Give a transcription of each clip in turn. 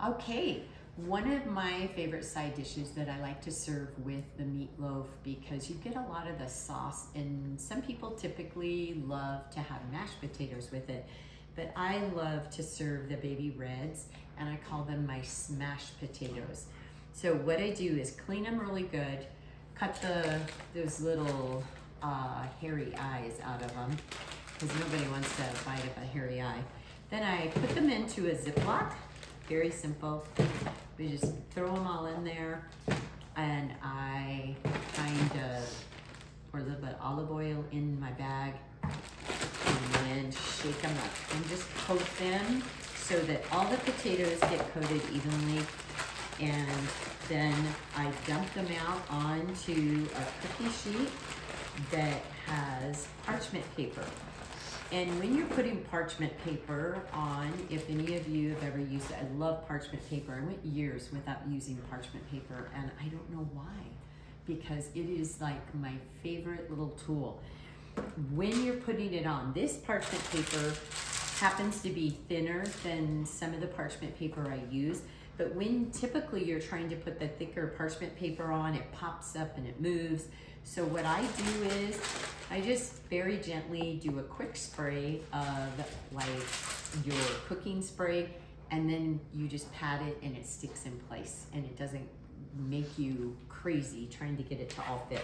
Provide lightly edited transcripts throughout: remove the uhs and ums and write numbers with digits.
Okay, one of my favorite side dishes that I like to serve with the meatloaf, because you get a lot of the sauce, and some people typically love to have mashed potatoes with it, but I love to serve the baby reds, and I call them my smashed potatoes. So what I do is clean them really good, cut those little hairy eyes out of them, because nobody wants to bite up a hairy eye. Then I put them into a Ziploc. Very simple. We just throw them all in there, and I kind of pour a little bit of olive oil in my bag and then shake them up and just coat them so that all the potatoes get coated evenly. And then I dump them out onto a cookie sheet that has parchment paper. And when you're putting parchment paper on, if any of you have ever used it, I love parchment paper. I went years without using parchment paper, and I don't know why, because it is like my favorite little tool. When you're putting it on, this parchment paper happens to be thinner than some of the parchment paper I use, but when typically you're trying to put the thicker parchment paper on, it pops up and it moves. So what I do is I just very gently do a quick spray of like your cooking spray, and then you just pat it and it sticks in place and it doesn't make you crazy trying to get it to all fit.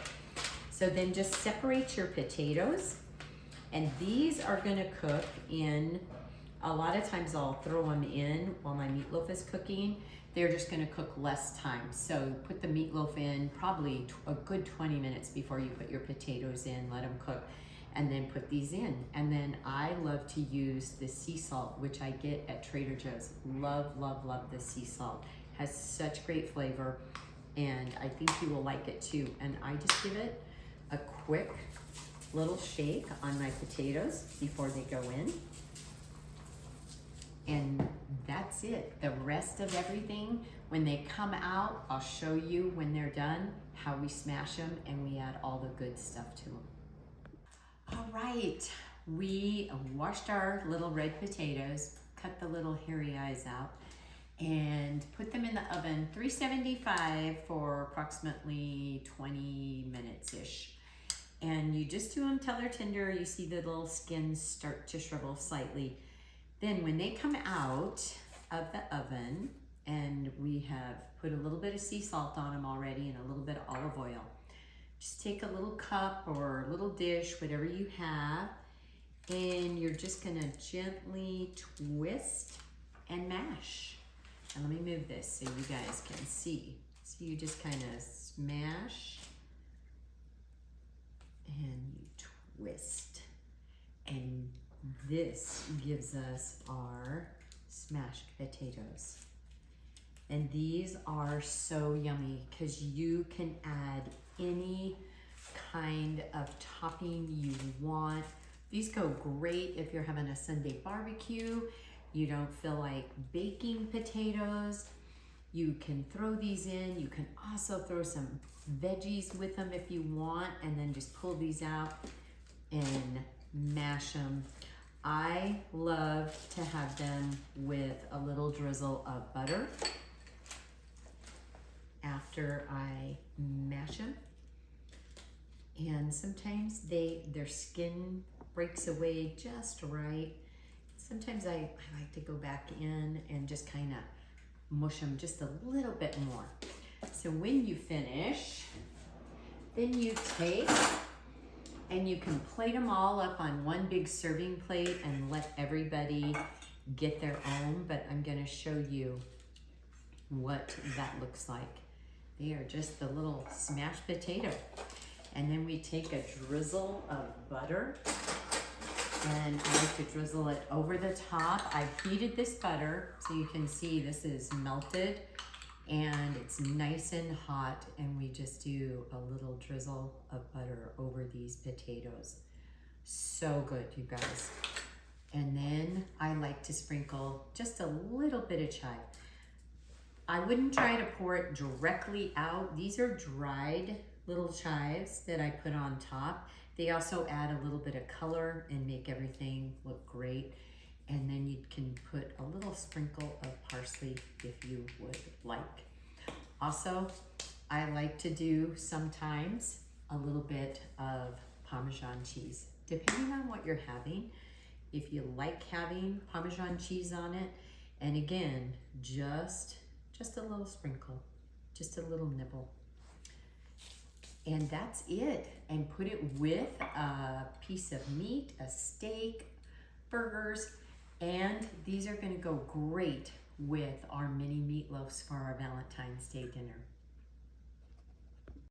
So then just separate your potatoes, and these are gonna cook in, a lot of times I'll throw them in while my meatloaf is cooking. They're just gonna cook less time. So put the meatloaf in probably a good 20 minutes before you put your potatoes in, let them cook, and then put these in. And then I love to use the sea salt, which I get at Trader Joe's. Love, love, love the sea salt. Has such great flavor, and I think you will like it too. And I just give it a quick little shake on my potatoes before they go in. And that's it. The rest of everything, when they come out, I'll show you when they're done how we smash them and we add all the good stuff to them. All right, we washed our little red potatoes, cut the little hairy eyes out, and put them in the oven, 375 for approximately 20 minutes-ish. And you just do them till they're tender. You see the little skins start to shrivel slightly. Then when they come out of the oven, and we have put a little bit of sea salt on them already and a little bit of olive oil, just take a little cup or a little dish, whatever you have, and you're just gonna gently twist and mash. And let me move this so you guys can see. So you just kind of smash and you twist, and this gives us our smashed potatoes. And these are so yummy because you can add any kind of topping you want. These go great if you're having a Sunday barbecue. You don't feel like baking potatoes. You can throw these in. You can also throw some veggies with them if you want, and then just pull these out and mash them. I love to have them with a little drizzle of butter after I mash them. And sometimes their skin breaks away just right. Sometimes I like to go back in and just kind of mush them just a little bit more. So when you finish, then you take and you can plate them all up on one big serving plate and let everybody get their own, but I'm gonna show you what that looks like. They are just the little smashed potato. And then we take a drizzle of butter, and I like to drizzle it over the top. I've heated this butter, so you can see this is melted and it's nice and hot, and we just do a little drizzle of butter over these potatoes. So good, you guys. And then I like to sprinkle just a little bit of chive. I wouldn't try to pour it directly out. These are dried little chives that I put on top. They also add a little bit of color and make everything look great. And then you can put a little sprinkle of parsley if you would like. Also, I like to do sometimes a little bit of Parmesan cheese, depending on what you're having. If you like having Parmesan cheese on it, and again, just a little sprinkle, just a little nibble. And that's it. And put it with a piece of meat, a steak, burgers, and these are gonna go great with our mini meatloaves for our Valentine's Day dinner.